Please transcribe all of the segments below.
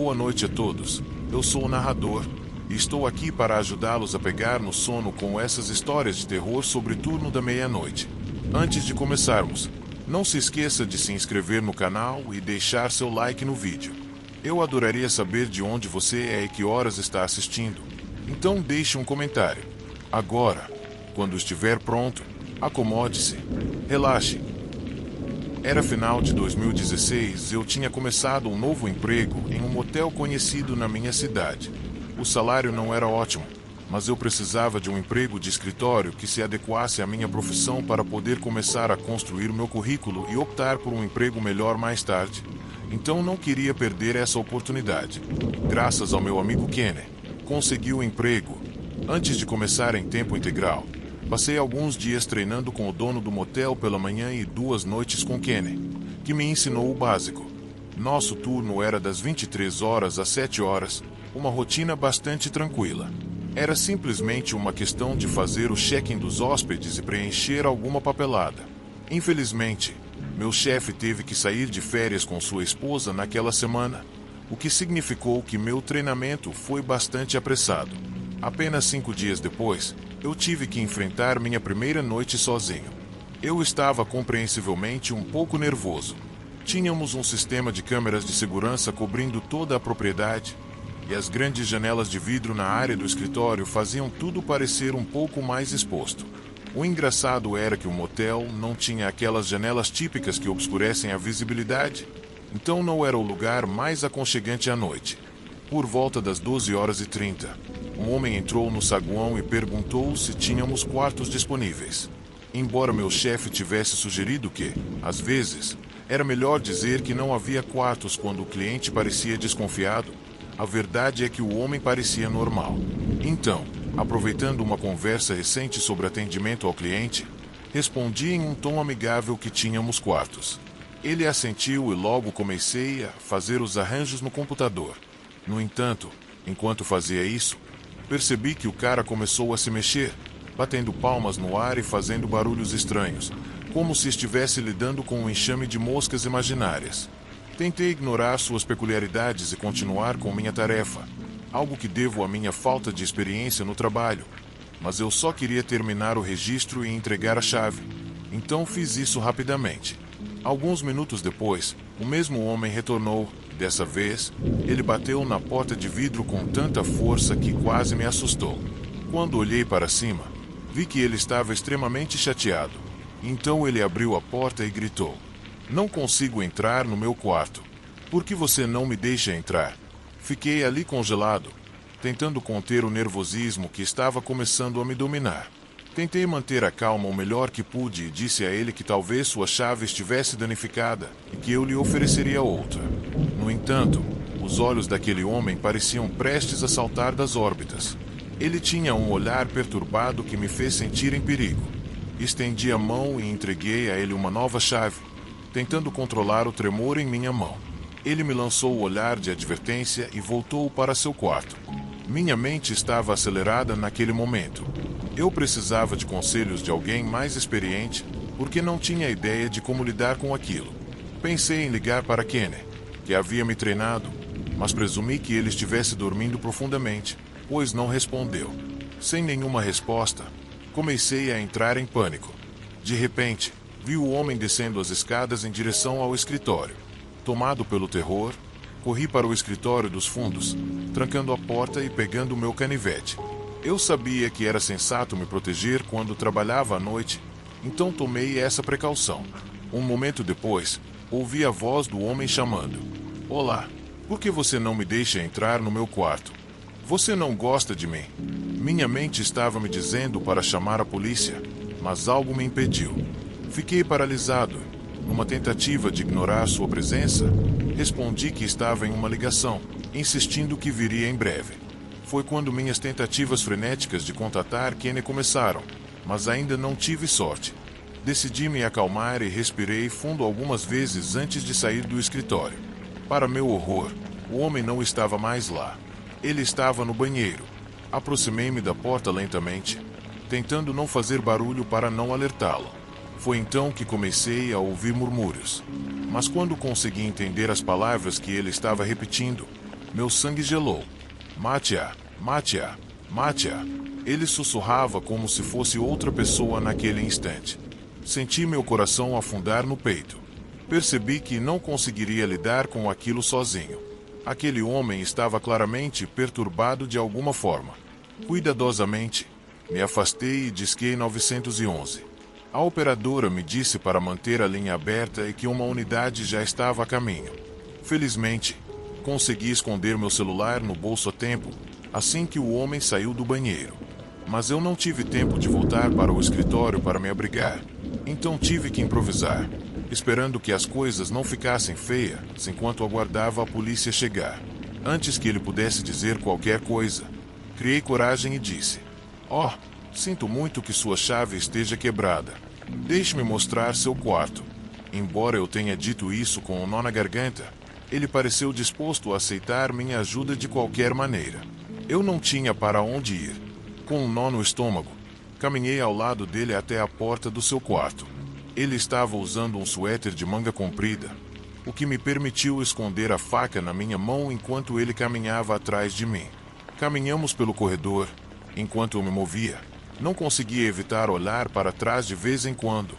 Boa noite a todos. Eu sou o narrador e estou aqui para ajudá-los a pegar no sono com essas histórias de terror sobre Turno da Meia-Noite. Antes de começarmos, não se esqueça de se inscrever no canal e deixar seu like no vídeo. Eu adoraria saber de onde você é e que horas está assistindo. Então deixe um comentário. Agora, quando estiver pronto, acomode-se, relaxe. Era final de 2016, eu tinha começado um novo emprego em um motel conhecido na minha cidade. O salário não era ótimo, mas eu precisava de um emprego de escritório que se adequasse à minha profissão para poder começar a construir o meu currículo e optar por um emprego melhor mais tarde. Então não queria perder essa oportunidade. Graças ao meu amigo Kenny, consegui o emprego. Antes de começar em tempo integral, passei alguns dias treinando com o dono do motel pela manhã e 2 noites com Kenny, que me ensinou o básico. Nosso turno era das 23 horas às 7 horas, uma rotina bastante tranquila. Era simplesmente uma questão de fazer o check-in dos hóspedes e preencher alguma papelada. Infelizmente, meu chefe teve que sair de férias com sua esposa naquela semana, o que significou que meu treinamento foi bastante apressado. Apenas 5 dias depois, eu tive que enfrentar minha primeira noite sozinho. Eu estava compreensivelmente um pouco nervoso. Tínhamos um sistema de câmeras de segurança cobrindo toda a propriedade, e as grandes janelas de vidro na área do escritório faziam tudo parecer um pouco mais exposto. O engraçado era que o motel não tinha aquelas janelas típicas que obscurecem a visibilidade, então não era o lugar mais aconchegante à noite. Por volta das 12h30, um homem entrou no saguão e perguntou se tínhamos quartos disponíveis. Embora meu chefe tivesse sugerido que, às vezes, era melhor dizer que não havia quartos quando o cliente parecia desconfiado, a verdade é que o homem parecia normal. Então, aproveitando uma conversa recente sobre atendimento ao cliente, respondi em um tom amigável que tínhamos quartos. Ele assentiu e logo comecei a fazer os arranjos no computador. No entanto, enquanto fazia isso, percebi que o cara começou a se mexer, batendo palmas no ar e fazendo barulhos estranhos, como se estivesse lidando com um enxame de moscas imaginárias. Tentei ignorar suas peculiaridades e continuar com minha tarefa, algo que devo à minha falta de experiência no trabalho, mas eu só queria terminar o registro e entregar a chave, então fiz isso rapidamente. Alguns minutos depois, o mesmo homem retornou. Dessa vez, ele bateu na porta de vidro com tanta força que quase me assustou. Quando olhei para cima, vi que ele estava extremamente chateado. Então ele abriu a porta e gritou: "Não consigo entrar no meu quarto. Por que você não me deixa entrar?" Fiquei ali congelado, tentando conter o nervosismo que estava começando a me dominar. Tentei manter a calma o melhor que pude e disse a ele que talvez sua chave estivesse danificada e que eu lhe ofereceria outra. No entanto, os olhos daquele homem pareciam prestes a saltar das órbitas. Ele tinha um olhar perturbado que me fez sentir em perigo. Estendi a mão e entreguei a ele uma nova chave, tentando controlar o tremor em minha mão. Ele me lançou o olhar de advertência e voltou para seu quarto. Minha mente estava acelerada naquele momento. Eu precisava de conselhos de alguém mais experiente, porque não tinha ideia de como lidar com aquilo. Pensei em ligar para Kenny, que havia me treinado, mas presumi que ele estivesse dormindo profundamente, pois não respondeu. Sem nenhuma resposta, comecei a entrar em pânico. De repente, vi o homem descendo as escadas em direção ao escritório. Tomado pelo terror, corri para o escritório dos fundos, trancando a porta e pegando o meu canivete. Eu sabia que era sensato me proteger quando trabalhava à noite, então tomei essa precaução. Um momento depois, ouvi a voz do homem chamando: "Olá, por que você não me deixa entrar no meu quarto? Você não gosta de mim?" Minha mente estava me dizendo para chamar a polícia, mas algo me impediu. Fiquei paralisado. Numa tentativa de ignorar sua presença, respondi que estava em uma ligação, insistindo que viria em breve. Foi quando minhas tentativas frenéticas de contatar Kenny começaram, mas ainda não tive sorte. Decidi me acalmar e respirei fundo algumas vezes antes de sair do escritório. Para meu horror, o homem não estava mais lá. Ele estava no banheiro. Aproximei-me da porta lentamente, tentando não fazer barulho para não alertá-lo. Foi então que comecei a ouvir murmúrios. Mas quando consegui entender as palavras que ele estava repetindo, Meu sangue gelou. Mate-a, mate-a, mate-a. Ele sussurrava como se fosse outra pessoa naquele instante. Senti meu coração afundar no peito. Percebi que não conseguiria lidar com aquilo sozinho. Aquele homem estava claramente perturbado de alguma forma. Cuidadosamente, me afastei e disquei 911. A operadora me disse para manter a linha aberta e que uma unidade já estava a caminho. Felizmente, consegui esconder meu celular no bolso a tempo, assim que o homem saiu do banheiro. Mas eu não tive tempo de voltar para o escritório para me abrigar. Então tive que improvisar, esperando que as coisas não ficassem feias enquanto aguardava a polícia chegar. Antes que ele pudesse dizer qualquer coisa, criei coragem e disse: "Oh, sinto muito que sua chave esteja quebrada. Deixe-me mostrar seu quarto." Embora eu tenha dito isso com um nó na garganta, ele pareceu disposto a aceitar minha ajuda de qualquer maneira. Eu não tinha para onde ir. Com um nó no estômago, caminhei ao lado dele até a porta do seu quarto. Ele estava usando um suéter de manga comprida, o que me permitiu esconder a faca na minha mão enquanto ele caminhava atrás de mim. Caminhamos pelo corredor. Enquanto eu me movia, não conseguia evitar olhar para trás de vez em quando,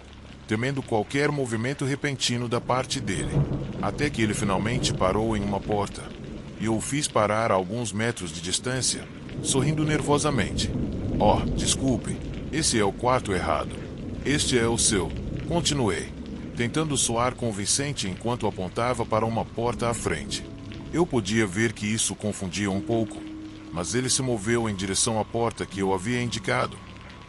temendo qualquer movimento repentino da parte dele, até que ele finalmente parou em uma porta, e eu o fiz parar a alguns metros de distância, sorrindo nervosamente. "Oh, desculpe, esse é o quarto errado. Este é o seu." Continuei, tentando soar convincente enquanto apontava para uma porta à frente. Eu podia ver que isso confundia um pouco, mas ele se moveu em direção à porta que eu havia indicado,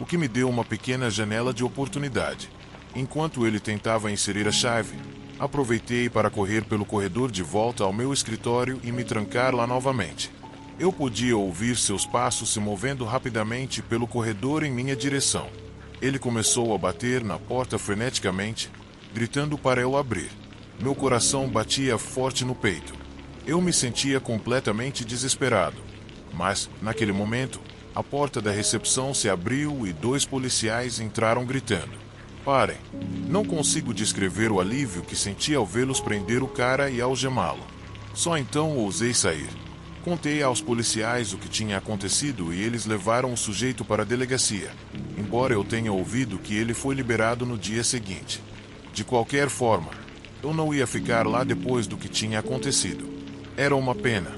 o que me deu uma pequena janela de oportunidade. Enquanto ele tentava inserir a chave, aproveitei para correr pelo corredor de volta ao meu escritório e me trancar lá novamente. Eu podia ouvir seus passos se movendo rapidamente pelo corredor em minha direção. Ele começou a bater na porta freneticamente, gritando para eu abrir. Meu coração batia forte no peito. Eu me sentia completamente desesperado. Mas, naquele momento, a porta da recepção se abriu e 2 policiais entraram gritando: "Parem!" Não consigo descrever o alívio que senti ao vê-los prender o cara e algemá-lo. Só então ousei sair. Contei aos policiais o que tinha acontecido e eles levaram o sujeito para a delegacia, embora eu tenha ouvido que ele foi liberado no dia seguinte. De qualquer forma, eu não ia ficar lá depois do que tinha acontecido. Era uma pena,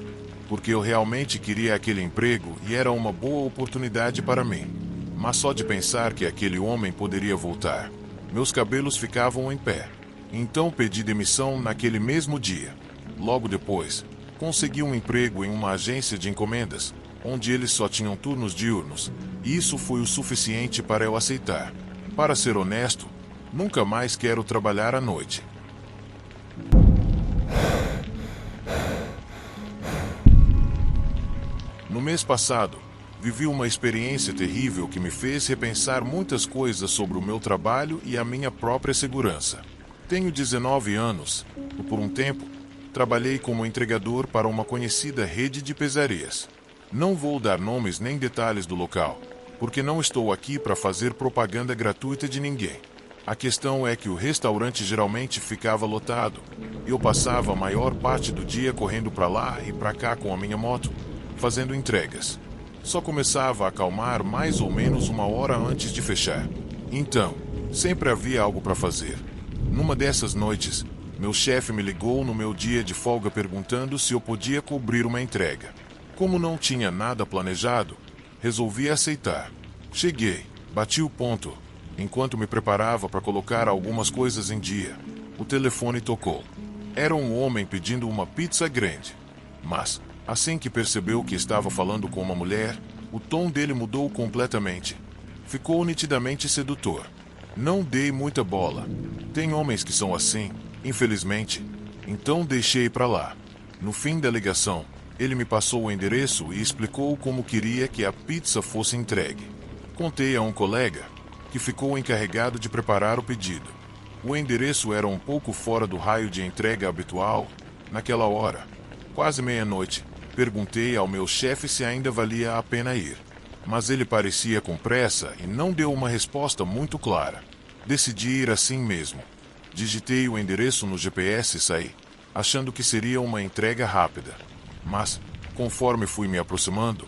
porque eu realmente queria aquele emprego e era uma boa oportunidade para mim. Mas só de pensar que aquele homem poderia voltar, meus cabelos ficavam em pé. Então pedi demissão naquele mesmo dia. Logo depois, consegui um emprego em uma agência de encomendas, onde eles só tinham turnos diurnos, e isso foi o suficiente para eu aceitar. Para ser honesto, nunca mais quero trabalhar à noite. No mês passado, vivi uma experiência terrível que me fez repensar muitas coisas sobre o meu trabalho e a minha própria segurança. Tenho 19 anos e, por um tempo, trabalhei como entregador para uma conhecida rede de pizzarias. Não vou dar nomes nem detalhes do local, porque não estou aqui para fazer propaganda gratuita de ninguém. A questão é que o restaurante geralmente ficava lotado, e eu passava a maior parte do dia correndo para lá e para cá com a minha moto, fazendo entregas. Só começava a acalmar mais ou menos 1 hora antes de fechar. Então, sempre havia algo para fazer. Numa dessas noites, meu chefe me ligou no meu dia de folga perguntando se eu podia cobrir uma entrega. Como não tinha nada planejado, resolvi aceitar. Cheguei, bati o ponto. Enquanto me preparava para colocar algumas coisas em dia, o telefone tocou. Era um homem pedindo uma pizza grande. Mas, assim que percebeu que estava falando com uma mulher, o tom dele mudou completamente. Ficou nitidamente sedutor. Não dei muita bola. Tem homens que são assim, infelizmente. Então deixei para lá. No fim da ligação, ele me passou o endereço e explicou como queria que a pizza fosse entregue. Contei a um colega, que ficou encarregado de preparar o pedido. O endereço era um pouco fora do raio de entrega habitual. Naquela hora, quase meia-noite, perguntei ao meu chefe se ainda valia a pena ir. Mas ele parecia com pressa e não deu uma resposta muito clara. Decidi ir assim mesmo. Digitei o endereço no GPS e saí, achando que seria uma entrega rápida. Mas, Conforme fui me aproximando,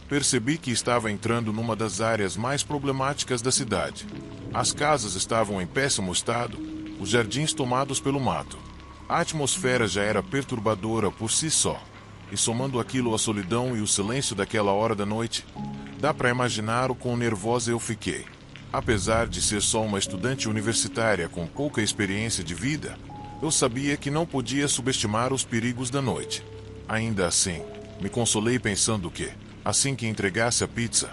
percebi que estava entrando numa das áreas mais problemáticas da cidade. As casas estavam em péssimo estado, os jardins tomados pelo mato. A atmosfera já era perturbadora por si só. E somando aquilo à solidão e o silêncio daquela hora da noite, dá para imaginar o quão nervosa eu fiquei. Apesar de ser só uma estudante universitária com pouca experiência de vida, eu sabia que não podia subestimar os perigos da noite. Ainda assim, me consolei pensando que, assim que entregasse a pizza,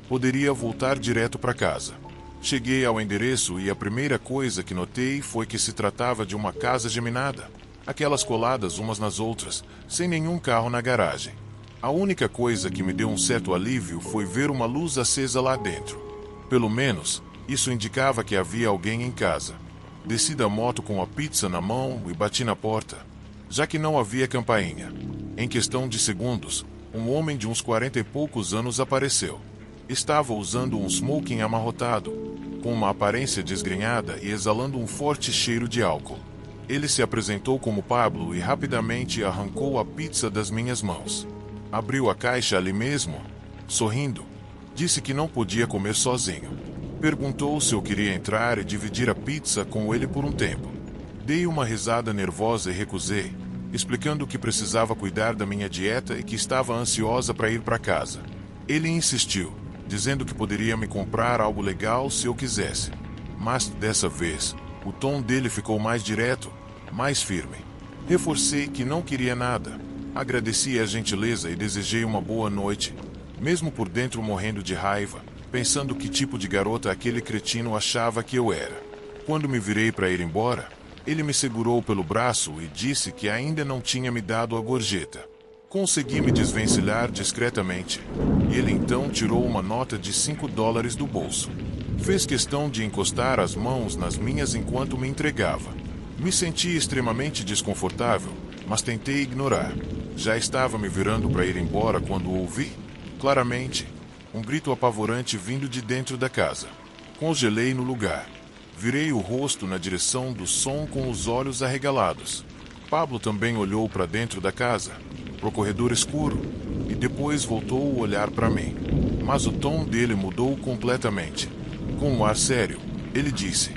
poderia voltar direto para casa. Cheguei ao endereço e a primeira coisa que notei foi que se tratava de uma casa geminada, aquelas coladas umas nas outras, sem nenhum carro na garagem. A única coisa que me deu um certo alívio foi ver uma luz acesa lá dentro. Pelo menos, isso indicava que havia alguém em casa. Desci da moto com a pizza na mão e bati na porta, já que não havia campainha. Em questão de segundos, um homem de uns 40 e poucos anos apareceu. Estava usando um smoking amarrotado, com uma aparência desgrenhada e exalando um forte cheiro de álcool. Ele se apresentou como Pablo e rapidamente arrancou a pizza das minhas mãos. Abriu a caixa ali mesmo, sorrindo. Disse que não podia comer sozinho. Perguntou se eu queria entrar e dividir a pizza com ele por um tempo. Dei uma risada nervosa e recusei, explicando que precisava cuidar da minha dieta e que estava ansiosa para ir para casa. Ele insistiu, dizendo que poderia me comprar algo legal se eu quisesse. Mas, dessa vez, o tom dele ficou mais direto, mais firme. Reforcei que não queria nada. Agradeci a gentileza e desejei uma boa noite, mesmo por dentro morrendo de raiva, pensando que tipo de garota aquele cretino achava que eu era. Quando me virei para ir embora, ele me segurou pelo braço e disse que ainda não tinha me dado a gorjeta. Consegui me desvencilhar discretamente, e ele então tirou uma nota de $5 do bolso. Fez questão de encostar as mãos nas minhas enquanto me entregava. Me senti extremamente desconfortável, mas tentei ignorar. Já estava me virando para ir embora quando ouvi, claramente, um grito apavorante vindo de dentro da casa. Congelei no lugar. Virei o rosto na direção do som com os olhos arregalados. Pablo também olhou para dentro da casa, pro corredor escuro, e depois voltou o olhar para mim. Mas o tom dele mudou completamente. Com um ar sério, ele disse: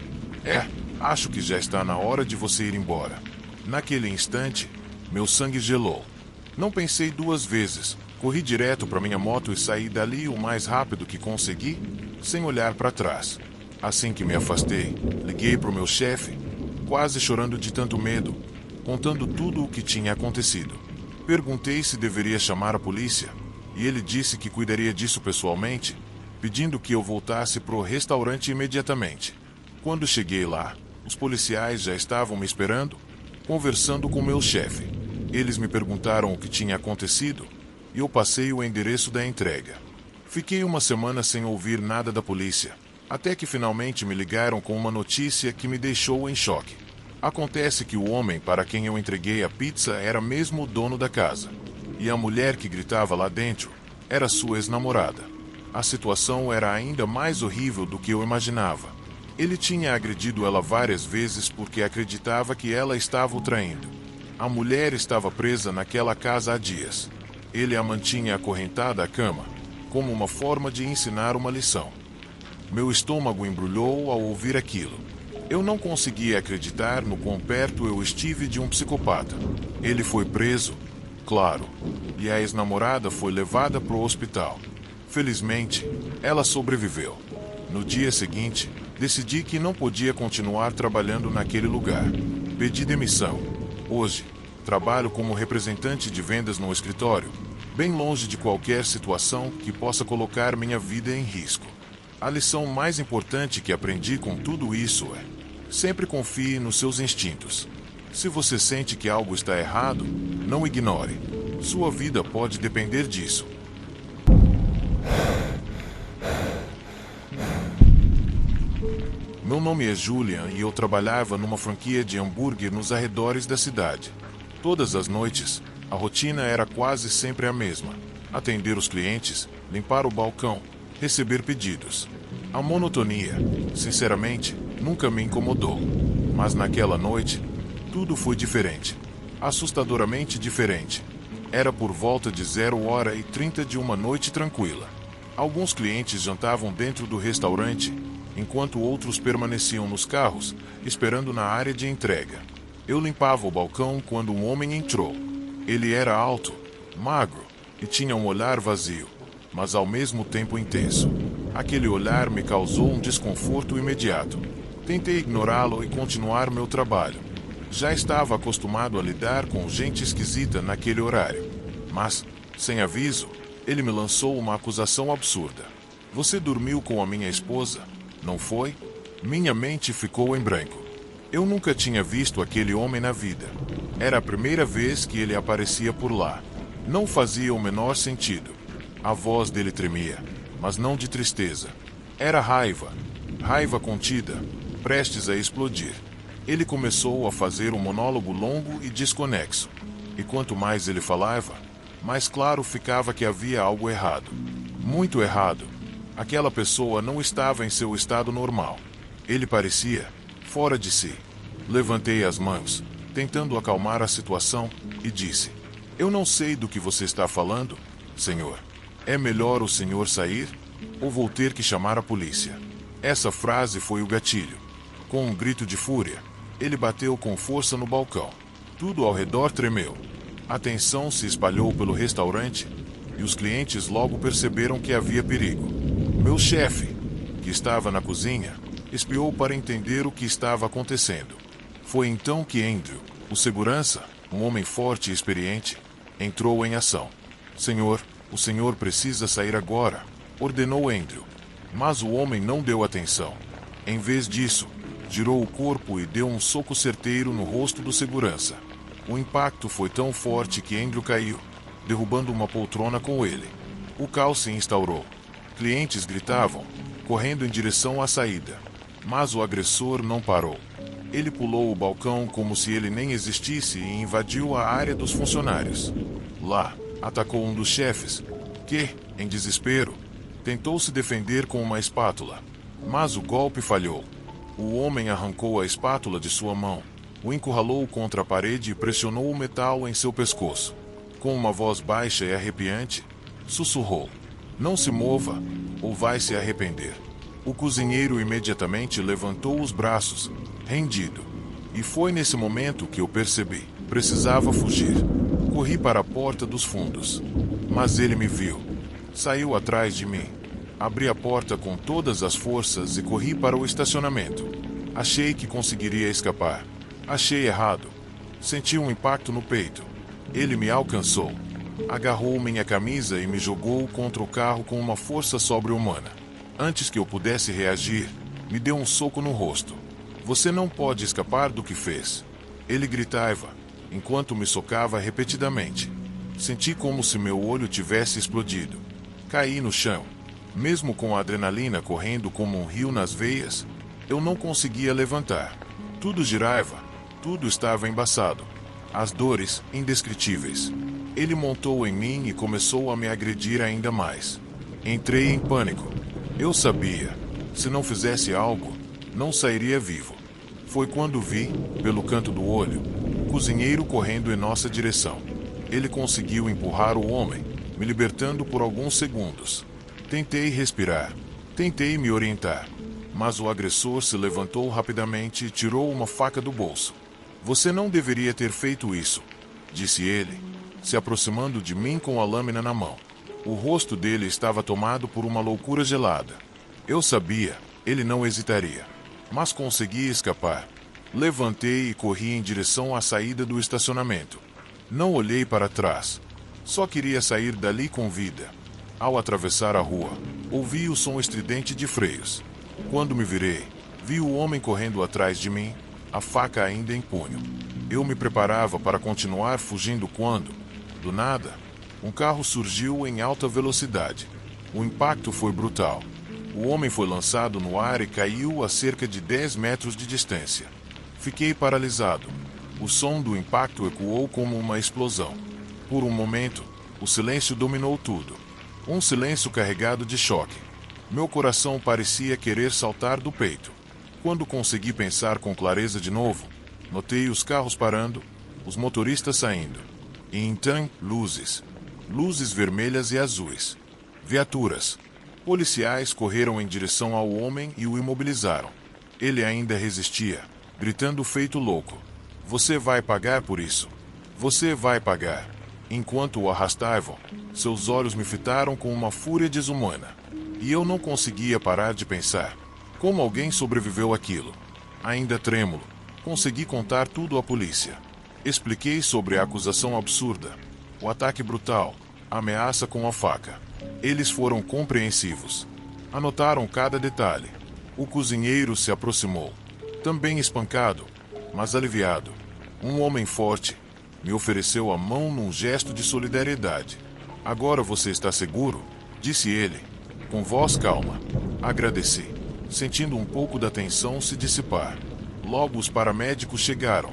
acho que já está na hora de você ir embora. Naquele instante, meu sangue gelou. Não pensei duas vezes. Corri direto para minha moto e saí dali o mais rápido que consegui, sem olhar para trás. Assim que me afastei, liguei para o meu chefe, quase chorando de tanto medo, contando tudo o que tinha acontecido. Perguntei se deveria chamar a polícia, e ele disse que cuidaria disso pessoalmente, pedindo que eu voltasse pro restaurante imediatamente. Quando cheguei lá, os policiais já estavam me esperando, conversando com meu chefe. Eles me perguntaram o que tinha acontecido, e eu passei o endereço da entrega. Fiquei uma semana sem ouvir nada da polícia, até que finalmente me ligaram com uma notícia que me deixou em choque. Acontece que o homem para quem eu entreguei a pizza era mesmo o dono da casa, e a mulher que gritava lá dentro era sua ex-namorada. A situação era ainda mais horrível do que eu imaginava. Ele tinha agredido ela várias vezes porque acreditava que ela estava o traindo. A mulher estava presa naquela casa há dias. Ele a mantinha acorrentada à cama, como uma forma de ensinar uma lição. Meu estômago embrulhou ao ouvir aquilo. Eu não conseguia acreditar no quão perto eu estive de um psicopata. Ele foi preso, claro, e a ex-namorada foi levada para o hospital. Felizmente, ela sobreviveu. No dia seguinte, decidi que não podia continuar trabalhando naquele lugar. Pedi demissão. Hoje, trabalho como representante de vendas no escritório, bem longe de qualquer situação que possa colocar minha vida em risco. A lição mais importante que aprendi com tudo isso é: sempre confie nos seus instintos. Se você sente que algo está errado, não ignore. Sua vida pode depender disso. Meu nome é Julian e eu trabalhava numa franquia de hambúrguer nos arredores da cidade. Todas as noites, a rotina era quase sempre a mesma: atender os clientes, limpar o balcão, receber pedidos. A monotonia, sinceramente, nunca me incomodou. Mas naquela noite, tudo foi diferente. Assustadoramente diferente. Era por volta de 0h30 de uma noite tranquila. Alguns clientes jantavam dentro do restaurante, enquanto outros permaneciam nos carros, esperando na área de entrega. Eu limpava o balcão quando um homem entrou. Ele era alto, magro e tinha um olhar vazio, mas ao mesmo tempo intenso. Aquele olhar me causou um desconforto imediato. Tentei ignorá-lo e continuar meu trabalho. Já estava acostumado a lidar com gente esquisita naquele horário. Mas, sem aviso, ele me lançou uma acusação absurda. Você dormiu com a minha esposa, não foi? Minha mente ficou em branco. Eu nunca tinha visto aquele homem na vida. Era a primeira vez que ele aparecia por lá. Não fazia o menor sentido. A voz dele tremia, mas não de tristeza. Era raiva. Raiva contida, prestes a explodir. Ele começou a fazer um monólogo longo e desconexo. E quanto mais ele falava, mais claro ficava que havia algo errado. Muito errado. Aquela pessoa não estava em seu estado normal. Ele parecia fora de si. Levantei as mãos, tentando acalmar a situação, e disse: Eu não sei do que você está falando, senhor. É melhor o senhor sair, ou vou ter que chamar a polícia. Essa frase foi o gatilho. Com um grito de fúria, ele bateu com força no balcão. Tudo ao redor tremeu. A tensão se espalhou pelo restaurante, e os clientes logo perceberam que havia perigo. Meu chefe, que estava na cozinha, espiou para entender o que estava acontecendo. Foi então que Andrew, o segurança, um homem forte e experiente, entrou em ação. Senhor, o senhor precisa sair agora, ordenou Andrew. Mas o homem não deu atenção. Em vez disso, girou o corpo e deu um soco certeiro no rosto do segurança. O impacto foi tão forte que Andrew caiu, derrubando uma poltrona com ele. O caos se instaurou. Clientes gritavam, correndo em direção à saída. Mas o agressor não parou. Ele pulou o balcão como se ele nem existisse e invadiu a área dos funcionários. Lá, atacou um dos chefes, que, em desespero, tentou se defender com uma espátula. Mas o golpe falhou. O homem arrancou a espátula de sua mão, o encurralou contra a parede e pressionou o metal em seu pescoço. Com uma voz baixa e arrepiante, sussurrou: Não se mova, ou vai se arrepender. O cozinheiro imediatamente levantou os braços, rendido. E foi nesse momento que eu percebi. Precisava fugir. Corri para a porta dos fundos. Mas ele me viu. Saiu atrás de mim. Abri a porta com todas as forças e corri para o estacionamento. Achei que conseguiria escapar. Achei errado. Senti um impacto no peito. Ele me alcançou. Agarrou minha camisa e me jogou contra o carro com uma força sobre-humana. Antes que eu pudesse reagir, me deu um soco no rosto. Você não pode escapar do que fez. Ele gritava, enquanto me socava repetidamente. Senti como se meu olho tivesse explodido. Caí no chão. Mesmo com a adrenalina correndo como um rio nas veias, eu não conseguia levantar. Tudo girava, tudo estava embaçado. As dores, indescritíveis. Ele montou em mim e começou a me agredir ainda mais. Entrei em pânico. Eu sabia, se não fizesse algo, não sairia vivo. Foi quando vi, pelo canto do olho, o cozinheiro correndo em nossa direção. Ele conseguiu empurrar o homem, me libertando por alguns segundos. Tentei respirar. Tentei me orientar. Mas o agressor se levantou rapidamente e tirou uma faca do bolso. Você não deveria ter feito isso, disse ele, se aproximando de mim com a lâmina na mão. O rosto dele estava tomado por uma loucura gelada. Eu sabia, ele não hesitaria. Mas consegui escapar. Levantei e corri em direção à saída do estacionamento. Não olhei para trás. Só queria sair dali com vida. Ao atravessar a rua, ouvi o som estridente de freios. Quando me virei, vi o homem correndo atrás de mim, a faca ainda em punho. Eu me preparava para continuar fugindo quando, do nada, um carro surgiu em alta velocidade. O impacto foi brutal. O homem foi lançado no ar e caiu a cerca de 10 metros de distância. Fiquei paralisado. O som do impacto ecoou como uma explosão. Por um momento, o silêncio dominou tudo. Um silêncio carregado de choque. Meu coração parecia querer saltar do peito. Quando consegui pensar com clareza de novo, notei os carros parando, os motoristas saindo. E então, luzes. Luzes vermelhas e azuis. Viaturas. Policiais correram em direção ao homem e o imobilizaram. Ele ainda resistia, gritando feito louco. Você vai pagar por isso. Você vai pagar. Enquanto o arrastavam, seus olhos me fitaram com uma fúria desumana. E eu não conseguia parar de pensar. Como alguém sobreviveu àquilo? Ainda trêmulo, consegui contar tudo à polícia. Expliquei sobre a acusação absurda, o ataque brutal, a ameaça com a faca. Eles foram compreensivos. Anotaram cada detalhe. O cozinheiro se aproximou, também espancado, mas aliviado. Um homem forte me ofereceu a mão num gesto de solidariedade. Agora você está seguro? Disse ele, com voz calma. Agradeci, sentindo um pouco da tensão se dissipar. Logo os paramédicos chegaram.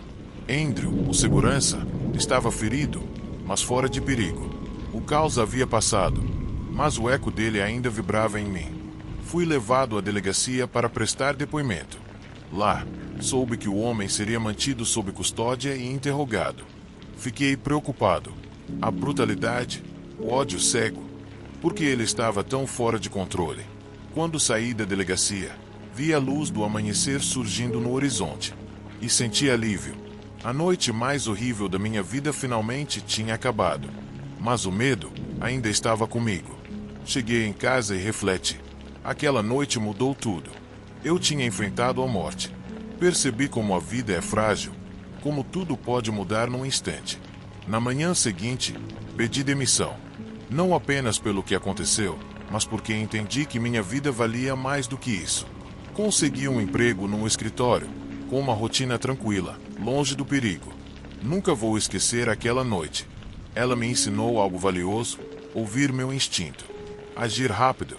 Andrew, o segurança, estava ferido, mas fora de perigo. O caos havia passado, mas o eco dele ainda vibrava em mim. Fui levado à delegacia para prestar depoimento. Lá, soube que o homem seria mantido sob custódia e interrogado. Fiquei preocupado. A brutalidade, o ódio cego. Por que ele estava tão fora de controle? Quando saí da delegacia, vi a luz do amanhecer surgindo no horizonte. E senti alívio. A noite mais horrível da minha vida finalmente tinha acabado. Mas o medo ainda estava comigo. Cheguei em casa e refleti. Aquela noite mudou tudo. Eu tinha enfrentado a morte. Percebi como a vida é frágil, como tudo pode mudar num instante. Na manhã seguinte, pedi demissão. Não apenas pelo que aconteceu, mas porque entendi que minha vida valia mais do que isso. Consegui um emprego num escritório, com uma rotina tranquila, longe do perigo. Nunca vou esquecer aquela noite. Ela me ensinou algo valioso, ouvir meu instinto, agir rápido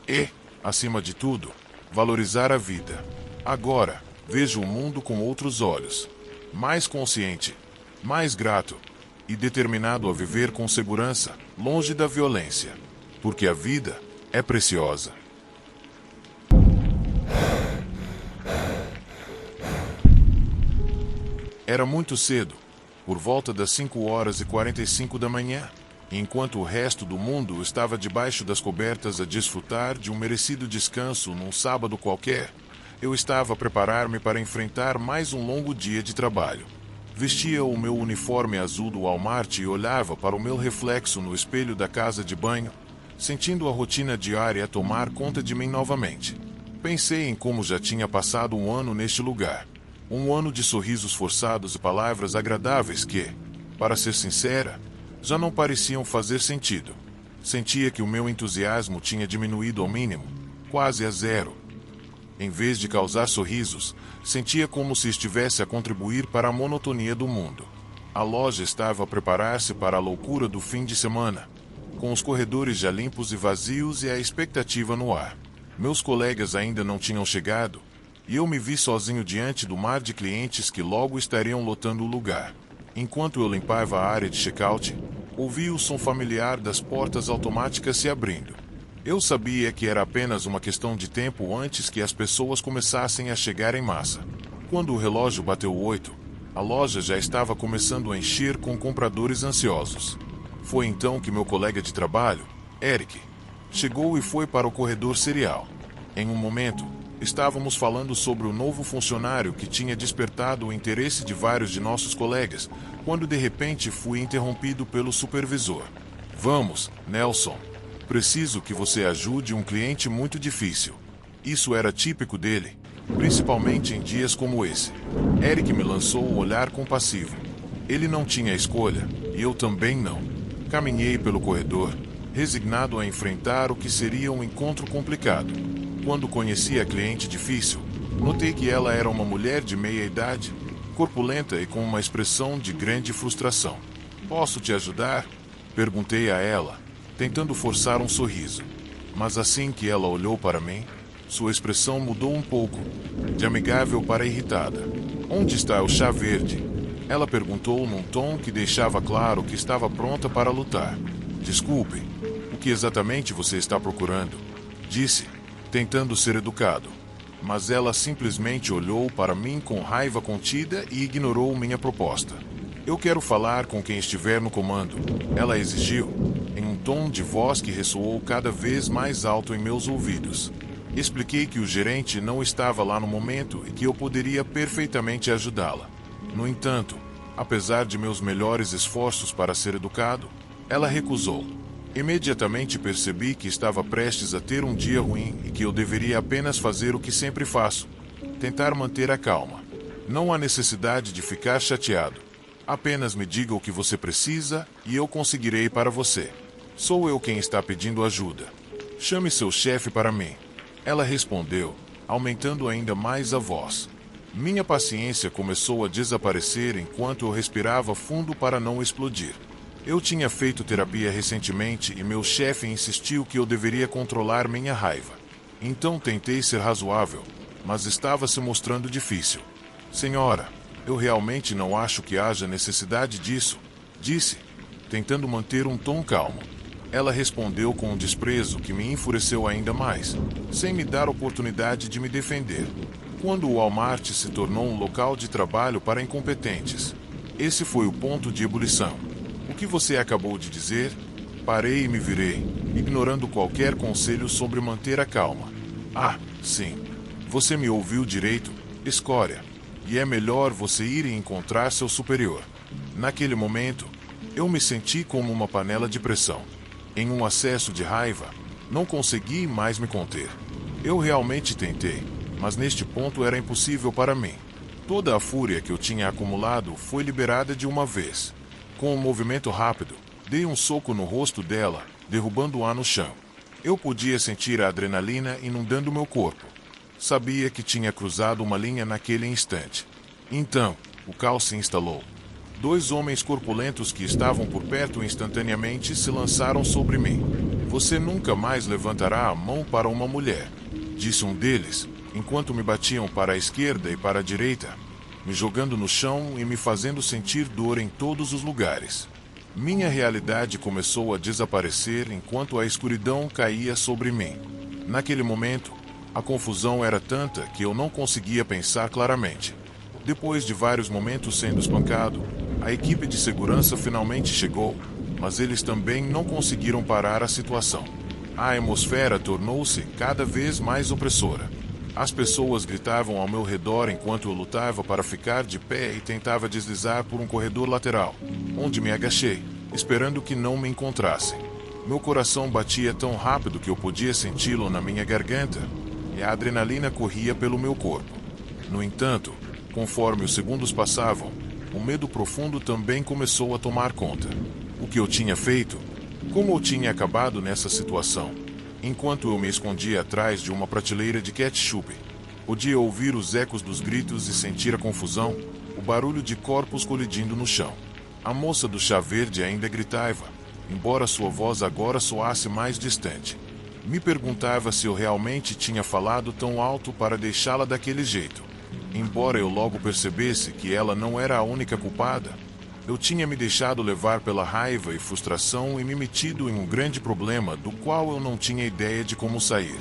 e, acima de tudo, valorizar a vida. Agora, vejo o mundo com outros olhos, mais consciente, mais grato e determinado a viver com segurança, longe da violência, porque a vida é preciosa. Era muito cedo, por volta das 5h45 da manhã, enquanto o resto do mundo estava debaixo das cobertas a desfrutar de um merecido descanso num sábado qualquer. Eu estava a preparar-me para enfrentar mais um longo dia de trabalho. Vestia o meu uniforme azul do Walmart e olhava para o meu reflexo no espelho da casa de banho, sentindo a rotina diária tomar conta de mim novamente. Pensei em como já tinha passado um ano neste lugar. Um ano de sorrisos forçados e palavras agradáveis que, para ser sincera, já não pareciam fazer sentido. Sentia que o meu entusiasmo tinha diminuído ao mínimo, quase a zero. Em vez de causar sorrisos, sentia como se estivesse a contribuir para a monotonia do mundo. A loja estava a preparar-se para a loucura do fim de semana, com os corredores já limpos e vazios e a expectativa no ar. Meus colegas ainda não tinham chegado, e eu me vi sozinho diante do mar de clientes que logo estariam lotando o lugar. Enquanto eu limpava a área de check-out, ouvi o som familiar das portas automáticas se abrindo. Eu sabia que era apenas uma questão de tempo antes que as pessoas começassem a chegar em massa. Quando o relógio bateu 8, a loja já estava começando a encher com compradores ansiosos. Foi então que meu colega de trabalho, Eric, chegou e foi para o corredor cereal. Em um momento, estávamos falando sobre o novo funcionário que tinha despertado o interesse de vários de nossos colegas, quando de repente fui interrompido pelo supervisor. Vamos, Nelson. Preciso que você ajude um cliente muito difícil. Isso era típico dele, principalmente em dias como esse. Eric me lançou um olhar compassivo. Ele não tinha escolha, e eu também não. Caminhei pelo corredor, resignado a enfrentar o que seria um encontro complicado. Quando conheci a cliente difícil, notei que ela era uma mulher de meia idade, corpulenta e com uma expressão de grande frustração. Posso te ajudar? Perguntei a ela, tentando forçar um sorriso. Mas assim que ela olhou para mim, sua expressão mudou um pouco, de amigável para irritada. Onde está o chá verde? Ela perguntou num tom que deixava claro que estava pronta para lutar. Desculpe, o que exatamente você está procurando? Disse, tentando ser educado. Mas ela simplesmente olhou para mim com raiva contida e ignorou minha proposta. Eu quero falar com quem estiver no comando, ela exigiu, em um tom de voz que ressoou cada vez mais alto em meus ouvidos. Expliquei que o gerente não estava lá no momento e que eu poderia perfeitamente ajudá-la. No entanto, apesar de meus melhores esforços para ser educado, ela recusou. Imediatamente percebi que estava prestes a ter um dia ruim e que eu deveria apenas fazer o que sempre faço: tentar manter a calma. Não há necessidade de ficar chateado. Apenas me diga o que você precisa e eu conseguirei para você. Sou eu quem está pedindo ajuda. Chame seu chefe para mim. Ela respondeu, aumentando ainda mais a voz. Minha paciência começou a desaparecer enquanto eu respirava fundo para não explodir. Eu tinha feito terapia recentemente e meu chefe insistiu que eu deveria controlar minha raiva. Então tentei ser razoável, mas estava se mostrando difícil. Senhora, eu realmente não acho que haja necessidade disso, disse, tentando manter um tom calmo. Ela respondeu com um desprezo que me enfureceu ainda mais, sem me dar oportunidade de me defender. Quando o Walmart se tornou um local de trabalho para incompetentes. Esse foi o ponto de ebulição. O que você acabou de dizer? Parei e me virei, ignorando qualquer conselho sobre manter a calma. Ah, sim. Você me ouviu direito, escória. E é melhor você ir e encontrar seu superior. Naquele momento, eu me senti como uma panela de pressão. Em um acesso de raiva, não consegui mais me conter. Eu realmente tentei, mas neste ponto era impossível para mim. Toda a fúria que eu tinha acumulado foi liberada de uma vez. Com um movimento rápido, dei um soco no rosto dela, derrubando-a no chão. Eu podia sentir a adrenalina inundando meu corpo. Sabia que tinha cruzado uma linha naquele instante. Então, o caos se instalou. 2 homens corpulentos que estavam por perto instantaneamente se lançaram sobre mim. Você nunca mais levantará a mão para uma mulher, disse um deles, enquanto me batiam para a esquerda e para a direita, me jogando no chão e me fazendo sentir dor em todos os lugares. Minha realidade começou a desaparecer enquanto a escuridão caía sobre mim. Naquele momento, a confusão era tanta que eu não conseguia pensar claramente. Depois de vários momentos sendo espancado, a equipe de segurança finalmente chegou, mas eles também não conseguiram parar a situação. A atmosfera tornou-se cada vez mais opressora. As pessoas gritavam ao meu redor enquanto eu lutava para ficar de pé e tentava deslizar por um corredor lateral, onde me agachei, esperando que não me encontrassem. Meu coração batia tão rápido que eu podia senti-lo na minha garganta, e a adrenalina corria pelo meu corpo. No entanto, conforme os segundos passavam, o medo profundo também começou a tomar conta. O que eu tinha feito? Como eu tinha acabado nessa situação? Enquanto eu me escondia atrás de uma prateleira de ketchup, podia ouvir os ecos dos gritos e sentir a confusão, o barulho de corpos colidindo no chão. A moça do chá verde ainda gritava, embora sua voz agora soasse mais distante. Me perguntava se eu realmente tinha falado tão alto para deixá-la daquele jeito. Embora eu logo percebesse que ela não era a única culpada, eu tinha me deixado levar pela raiva e frustração e me metido em um grande problema do qual eu não tinha ideia de como sair.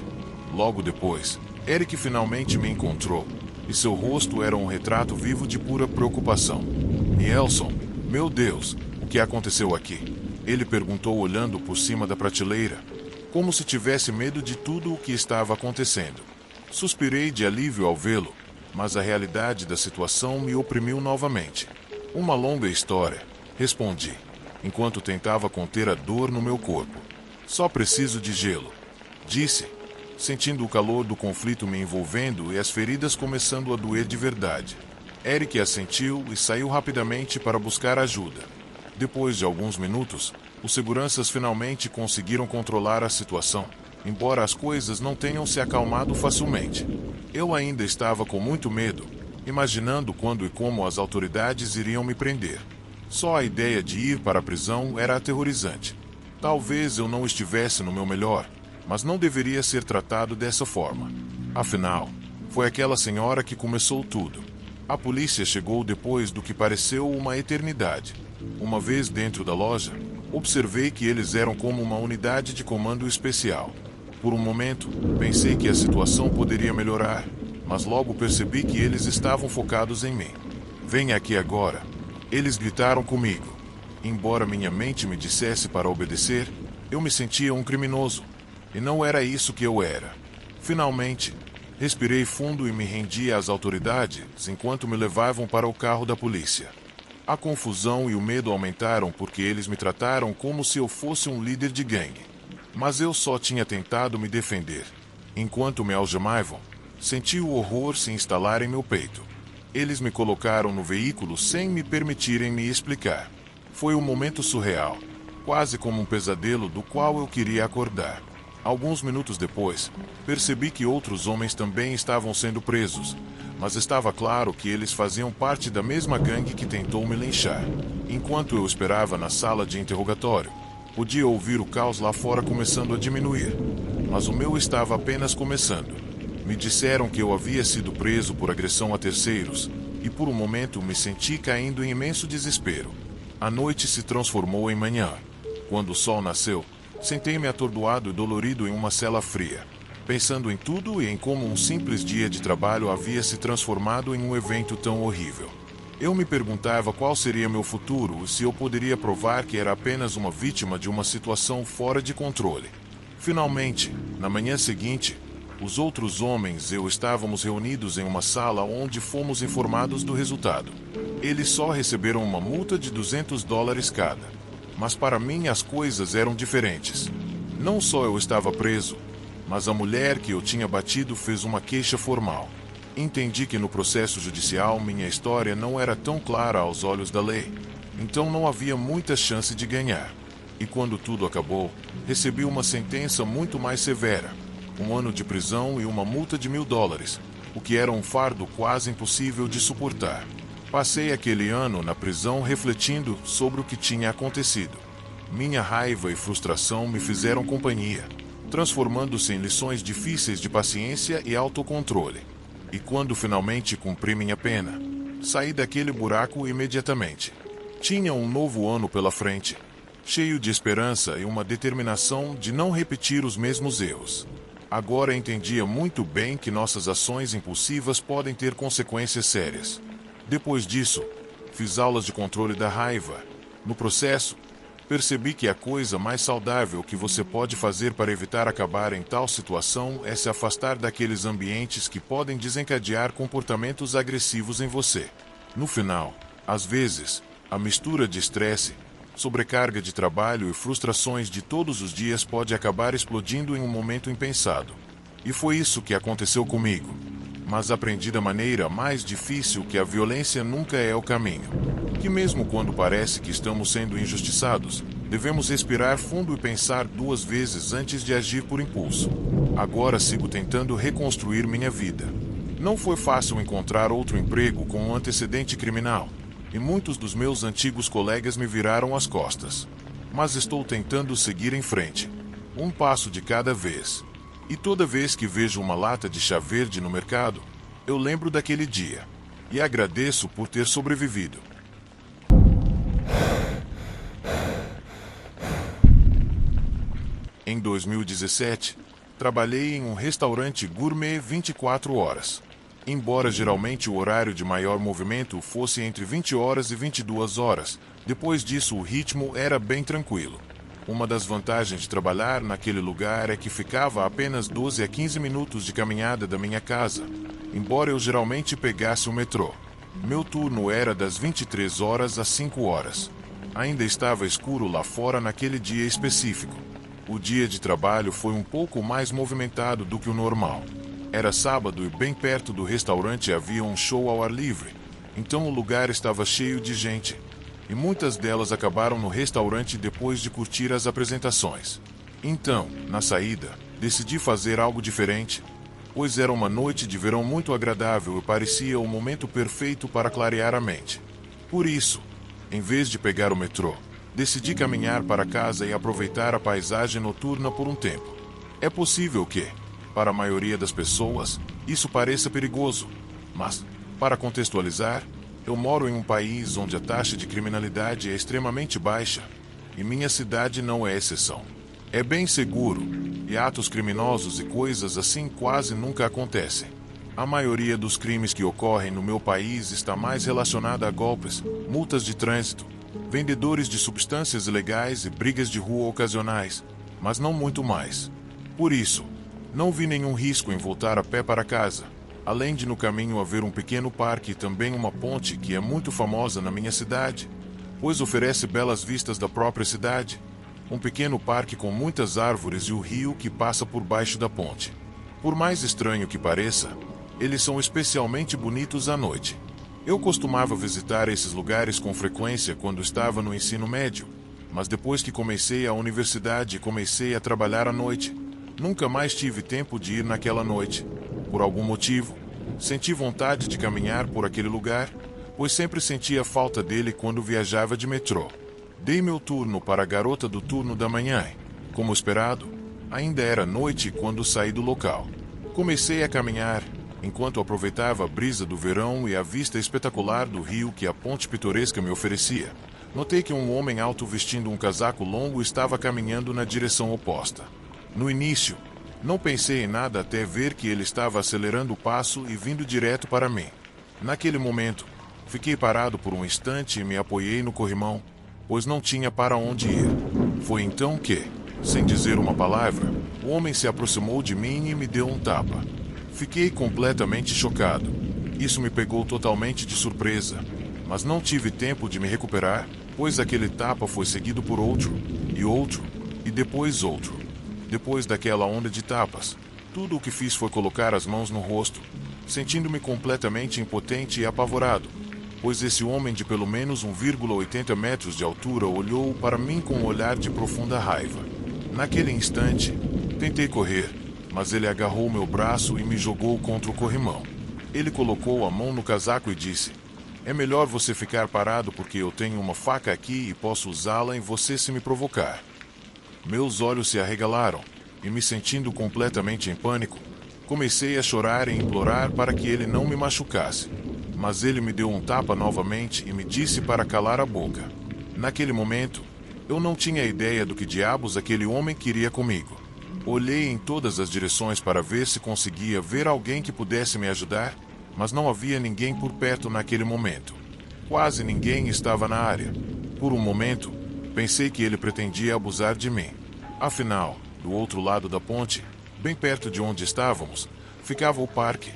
Logo depois, Eric finalmente me encontrou, e seu rosto era um retrato vivo de pura preocupação. Nielson, meu Deus, o que aconteceu aqui? Ele perguntou olhando por cima da prateleira, como se tivesse medo de tudo o que estava acontecendo. Suspirei de alívio ao vê-lo, mas a realidade da situação me oprimiu novamente. Uma longa história, respondi, enquanto tentava conter a dor no meu corpo. Só preciso de gelo, disse, sentindo o calor do conflito me envolvendo e as feridas começando a doer de verdade. Eric assentiu e saiu rapidamente para buscar ajuda. Depois de alguns minutos, os seguranças finalmente conseguiram controlar a situação, embora as coisas não tenham se acalmado facilmente. Eu ainda estava com muito medo, imaginando quando e como as autoridades iriam me prender. Só a ideia de ir para a prisão era aterrorizante. Talvez eu não estivesse no meu melhor, mas não deveria ser tratado dessa forma. Afinal, foi aquela senhora que começou tudo. A polícia chegou depois do que pareceu uma eternidade. Uma vez dentro da loja, observei que eles eram como uma unidade de comando especial. Por um momento, pensei que a situação poderia melhorar, mas logo percebi que eles estavam focados em mim. Venha aqui agora, Eles gritaram comigo. Embora minha mente me dissesse para obedecer, eu me sentia um criminoso. E não era isso que eu era. Finalmente, respirei fundo e me rendi às autoridades enquanto me levavam para o carro da polícia. A confusão e o medo aumentaram porque eles me trataram como se eu fosse um líder de gangue. Mas eu só tinha tentado me defender. Enquanto me algemavam, senti o horror se instalar em meu peito. Eles me colocaram no veículo sem me permitirem me explicar. Foi um momento surreal, quase como um pesadelo do qual eu queria acordar. Alguns minutos depois, percebi que outros homens também estavam sendo presos, mas estava claro que eles faziam parte da mesma gangue que tentou me linchar. Enquanto eu esperava na sala de interrogatório, podia ouvir o caos lá fora começando a diminuir, mas o meu estava apenas começando. Me disseram que eu havia sido preso por agressão a terceiros, e por um momento me senti caindo em imenso desespero. A noite se transformou em manhã. Quando o sol nasceu, sentei-me atordoado e dolorido em uma cela fria, pensando em tudo e em como um simples dia de trabalho havia se transformado em um evento tão horrível. Eu me perguntava qual seria meu futuro e se eu poderia provar que era apenas uma vítima de uma situação fora de controle. Finalmente, na manhã seguinte, os outros homens e eu estávamos reunidos em uma sala onde fomos informados do resultado. Eles só receberam uma multa de $200 cada. Mas para mim as coisas eram diferentes. Não só eu estava preso, mas a mulher que eu tinha batido fez uma queixa formal. Entendi que no processo judicial minha história não era tão clara aos olhos da lei, então não havia muita chance de ganhar. E quando tudo acabou, recebi uma sentença muito mais severa: 1 ano de prisão e uma multa de $1.000, o que era um fardo quase impossível de suportar. Passei aquele ano na prisão refletindo sobre o que tinha acontecido. Minha raiva e frustração me fizeram companhia, transformando-se em lições difíceis de paciência e autocontrole. E quando finalmente cumpri minha pena, saí daquele buraco imediatamente. Tinha um novo ano pela frente, cheio de esperança e uma determinação de não repetir os mesmos erros. Agora entendia muito bem que nossas ações impulsivas podem ter consequências sérias. Depois disso, fiz aulas de controle da raiva. No processo, percebi que a coisa mais saudável que você pode fazer para evitar acabar em tal situação é se afastar daqueles ambientes que podem desencadear comportamentos agressivos em você. No final, às vezes, a mistura de estresse, sobrecarga de trabalho e frustrações de todos os dias pode acabar explodindo em um momento impensado. E foi isso que aconteceu comigo. Mas aprendi da maneira mais difícil que a violência nunca é o caminho. Que mesmo quando parece que estamos sendo injustiçados, devemos respirar fundo e pensar 2 vezes antes de agir por impulso. Agora sigo tentando reconstruir minha vida. Não foi fácil encontrar outro emprego com um antecedente criminal, e muitos dos meus antigos colegas me viraram as costas. Mas estou tentando seguir em frente, um passo de cada vez. E toda vez que vejo uma lata de chá verde no mercado, eu lembro daquele dia. E agradeço por ter sobrevivido. Em 2017, trabalhei em um restaurante gourmet 24 horas. Embora geralmente o horário de maior movimento fosse entre 20 horas e 22 horas, depois disso o ritmo era bem tranquilo. Uma das vantagens de trabalhar naquele lugar é que ficava a apenas 12 a 15 minutos de caminhada da minha casa, embora eu geralmente pegasse o metrô. Meu turno era das 23 horas às 5 horas. Ainda estava escuro lá fora naquele dia específico. O dia de trabalho foi um pouco mais movimentado do que o normal. Era sábado e bem perto do restaurante havia um show ao ar livre, então o lugar estava cheio de gente. E muitas delas acabaram no restaurante depois de curtir as apresentações. Então, na saída, decidi fazer algo diferente, pois era uma noite de verão muito agradável e parecia o momento perfeito para clarear a mente. Por isso, em vez de pegar o metrô, decidi caminhar para casa e aproveitar a paisagem noturna por um tempo. É possível que, para a maioria das pessoas, isso pareça perigoso, mas, para contextualizar, eu moro em um país onde a taxa de criminalidade é extremamente baixa, e minha cidade não é exceção. É bem seguro, e atos criminosos e coisas assim quase nunca acontecem. A maioria dos crimes que ocorrem no meu país está mais relacionada a golpes, multas de trânsito, vendedores de substâncias ilegais e brigas de rua ocasionais, mas não muito mais. Por isso, não vi nenhum risco em voltar a pé para casa, além de no caminho haver um pequeno parque e também uma ponte que é muito famosa na minha cidade, pois oferece belas vistas da própria cidade. Um pequeno parque com muitas árvores e o rio que passa por baixo da ponte. Por mais estranho que pareça, eles são especialmente bonitos à noite. Eu costumava visitar esses lugares com frequência quando estava no ensino médio, mas depois que comecei a universidade e comecei a trabalhar à noite, nunca mais tive tempo de ir naquela noite. Por algum motivo, senti vontade de caminhar por aquele lugar, pois sempre sentia falta dele quando viajava de metrô. Dei meu turno para a garota do turno da manhã e, como esperado, ainda era noite quando saí do local. Comecei a caminhar, enquanto aproveitava a brisa do verão e a vista espetacular do rio que a ponte pitoresca me oferecia. Notei que um homem alto vestindo um casaco longo estava caminhando na direção oposta. No início, não pensei em nada até ver que ele estava acelerando o passo e vindo direto para mim. Naquele momento, fiquei parado por um instante e me apoiei no corrimão, pois não tinha para onde ir. Foi então que, sem dizer uma palavra, o homem se aproximou de mim e me deu um tapa. Fiquei completamente chocado. Isso me pegou totalmente de surpresa, mas não tive tempo de me recuperar, pois aquele tapa foi seguido por outro, e depois outro. Depois daquela onda de tapas, tudo o que fiz foi colocar as mãos no rosto, sentindo-me completamente impotente e apavorado, pois esse homem de pelo menos 1,80 metros de altura olhou para mim com um olhar de profunda raiva. Naquele instante, tentei correr, mas ele agarrou meu braço e me jogou contra o corrimão. Ele colocou a mão no casaco e disse: "É melhor você ficar parado porque eu tenho uma faca aqui e posso usá-la em você se me provocar." Meus olhos se arregalaram, e me sentindo completamente em pânico, comecei a chorar e implorar para que ele não me machucasse. Mas ele me deu um tapa novamente e me disse para calar a boca. Naquele momento, eu não tinha ideia do que diabos aquele homem queria comigo. Olhei em todas as direções para ver se conseguia ver alguém que pudesse me ajudar, mas não havia ninguém por perto naquele momento. Quase ninguém estava na área. Por um momento, pensei que ele pretendia abusar de mim. Afinal, do outro lado da ponte, bem perto de onde estávamos, ficava o parque.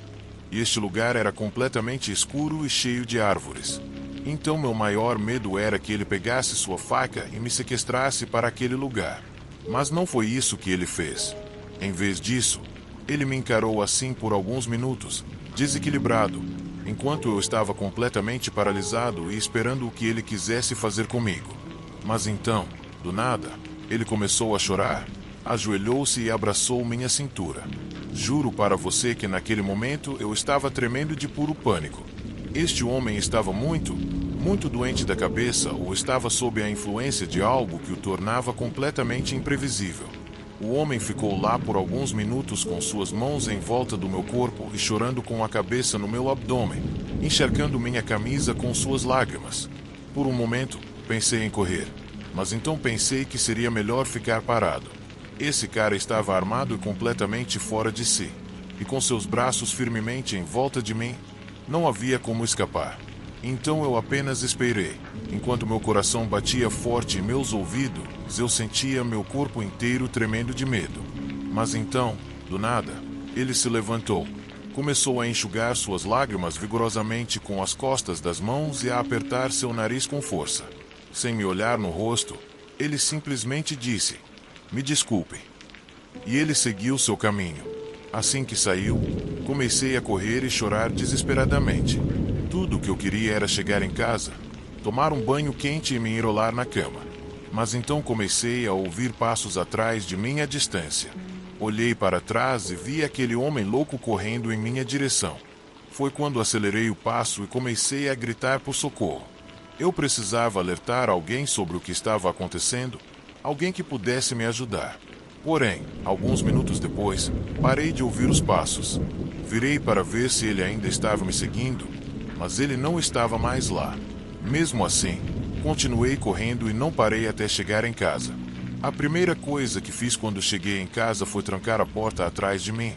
E este lugar era completamente escuro e cheio de árvores. Então meu maior medo era que ele pegasse sua faca e me sequestrasse para aquele lugar. Mas não foi isso que ele fez. Em vez disso, ele me encarou assim por alguns minutos, desequilibrado, enquanto eu estava completamente paralisado e esperando o que ele quisesse fazer comigo. Mas então, do nada, ele começou a chorar, ajoelhou-se e abraçou minha cintura. Juro para você que naquele momento eu estava tremendo de puro pânico. Este homem estava muito doente da cabeça ou estava sob a influência de algo que o tornava completamente imprevisível. O homem ficou lá por alguns minutos com suas mãos em volta do meu corpo e chorando com a cabeça no meu abdômen, encharcando minha camisa com suas lágrimas. Por um momento, pensei em correr, mas então pensei que seria melhor ficar parado. Esse cara estava armado e completamente fora de si, e com seus braços firmemente em volta de mim, não havia como escapar. Então eu apenas esperei. Enquanto meu coração batia forte em meus ouvidos, eu sentia meu corpo inteiro tremendo de medo. Mas então, do nada, ele se levantou. Começou a enxugar suas lágrimas vigorosamente com as costas das mãos e a apertar seu nariz com força. Sem me olhar no rosto, ele simplesmente disse: "Me desculpe." E ele seguiu seu caminho. Assim que saiu, comecei a correr e chorar desesperadamente. Tudo o que eu queria era chegar em casa, tomar um banho quente e me enrolar na cama. Mas então comecei a ouvir passos atrás de mim à distância. Olhei para trás e vi aquele homem louco correndo em minha direção. Foi quando acelerei o passo e comecei a gritar por socorro. Eu precisava alertar alguém sobre o que estava acontecendo, alguém que pudesse me ajudar. Porém, alguns minutos depois, parei de ouvir os passos. Virei para ver se ele ainda estava me seguindo, mas ele não estava mais lá. Mesmo assim, continuei correndo e não parei até chegar em casa. A primeira coisa que fiz quando cheguei em casa foi trancar a porta atrás de mim.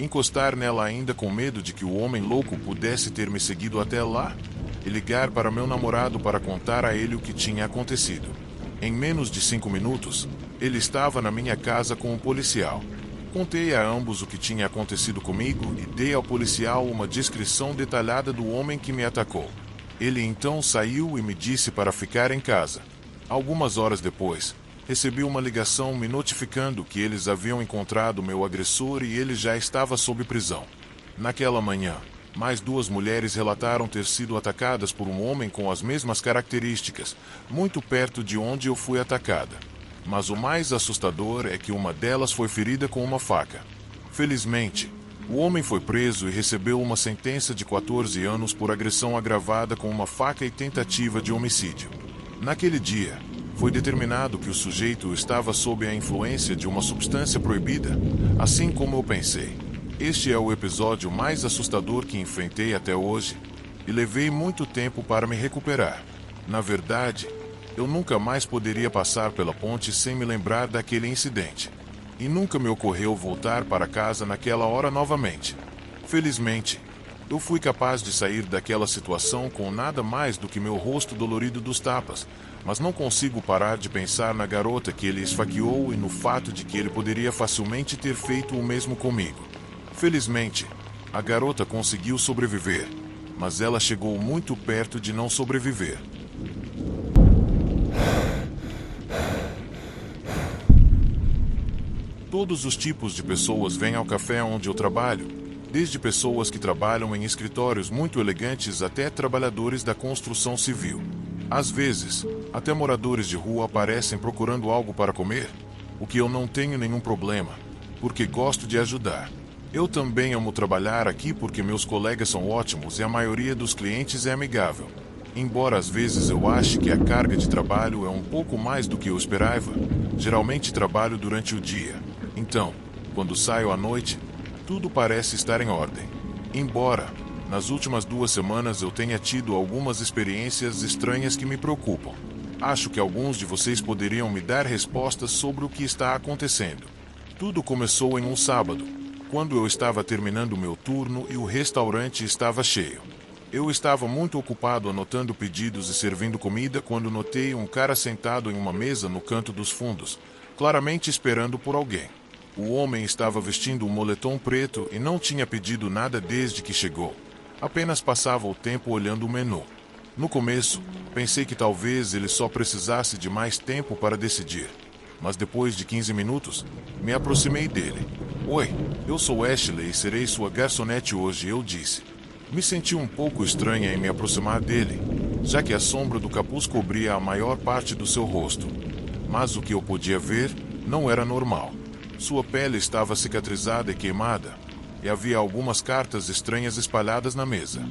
Encostar nela ainda com medo de que o homem louco pudesse ter me seguido até lá? E ligar para meu namorado para contar a ele o que tinha acontecido. Em menos de 5 minutos, ele estava na minha casa com um policial. Contei a ambos o que tinha acontecido comigo e dei ao policial uma descrição detalhada do homem que me atacou. Ele então saiu e me disse para ficar em casa. Algumas horas depois, recebi uma ligação me notificando que eles haviam encontrado meu agressor e ele já estava sob prisão. Naquela manhã, mais 2 mulheres relataram ter sido atacadas por um homem com as mesmas características, muito perto de onde eu fui atacada. Mas o mais assustador é que uma delas foi ferida com uma faca. Felizmente, o homem foi preso e recebeu uma sentença de 14 anos por agressão agravada com uma faca e tentativa de homicídio. Naquele dia, foi determinado que o sujeito estava sob a influência de uma substância proibida, assim como eu pensei. Este é o episódio mais assustador que enfrentei até hoje, e levei muito tempo para me recuperar. Na verdade, eu nunca mais poderia passar pela ponte sem me lembrar daquele incidente. E nunca me ocorreu voltar para casa naquela hora novamente. Felizmente, eu fui capaz de sair daquela situação com nada mais do que meu rosto dolorido dos tapas, mas não consigo parar de pensar na garota que ele esfaqueou e no fato de que ele poderia facilmente ter feito o mesmo comigo. Felizmente, a garota conseguiu sobreviver, mas ela chegou muito perto de não sobreviver. Todos os tipos de pessoas vêm ao café onde eu trabalho, desde pessoas que trabalham em escritórios muito elegantes até trabalhadores da construção civil. Às vezes, até moradores de rua aparecem procurando algo para comer, o que eu não tenho nenhum problema, porque gosto de ajudar. Eu também amo trabalhar aqui porque meus colegas são ótimos e a maioria dos clientes é amigável. Embora às vezes eu ache que a carga de trabalho é um pouco mais do que eu esperava, geralmente trabalho durante o dia. Então, quando saio à noite, tudo parece estar em ordem. Embora, nas últimas 2 semanas eu tenha tido algumas experiências estranhas que me preocupam. Acho que alguns de vocês poderiam me dar respostas sobre o que está acontecendo. Tudo começou em um sábado, quando eu estava terminando meu turno e o restaurante estava cheio. Eu estava muito ocupado anotando pedidos e servindo comida quando notei um cara sentado em uma mesa no canto dos fundos, claramente esperando por alguém. O homem estava vestindo um moletom preto e não tinha pedido nada desde que chegou. Apenas passava o tempo olhando o menu. No começo, pensei que talvez ele só precisasse de mais tempo para decidir. Mas depois de 15 minutos, me aproximei dele. Oi, eu sou Ashley e serei sua garçonete hoje, eu disse. Me senti um pouco estranha em me aproximar dele, já que a sombra do capuz cobria a maior parte do seu rosto. Mas o que eu podia ver não era normal. Sua pele estava cicatrizada e queimada, e havia algumas cartas estranhas espalhadas na mesa.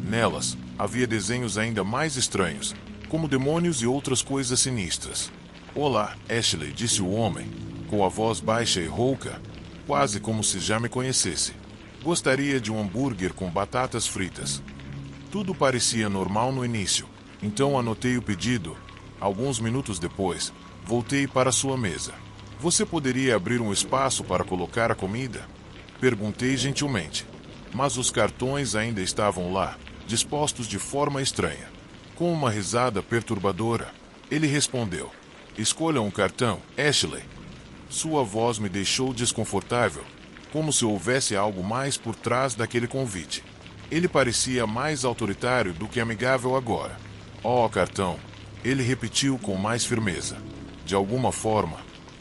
Nelas, havia desenhos ainda mais estranhos, como demônios e outras coisas sinistras. Olá, Ashley, disse o homem, com a voz baixa e rouca, quase como se já me conhecesse. Gostaria de um hambúrguer com batatas fritas. Tudo parecia normal no início, então anotei o pedido. Alguns minutos depois, voltei para sua mesa. Você poderia abrir um espaço para colocar a comida? Perguntei gentilmente. Mas os cartões ainda estavam lá, dispostos de forma estranha. Com uma risada perturbadora, ele respondeu: escolha um cartão, Ashley. Sua voz me deixou desconfortável, como se houvesse algo mais por trás daquele convite. Ele parecia mais autoritário do que amigável agora. Oh, cartão, ele repetiu com mais firmeza. De alguma forma,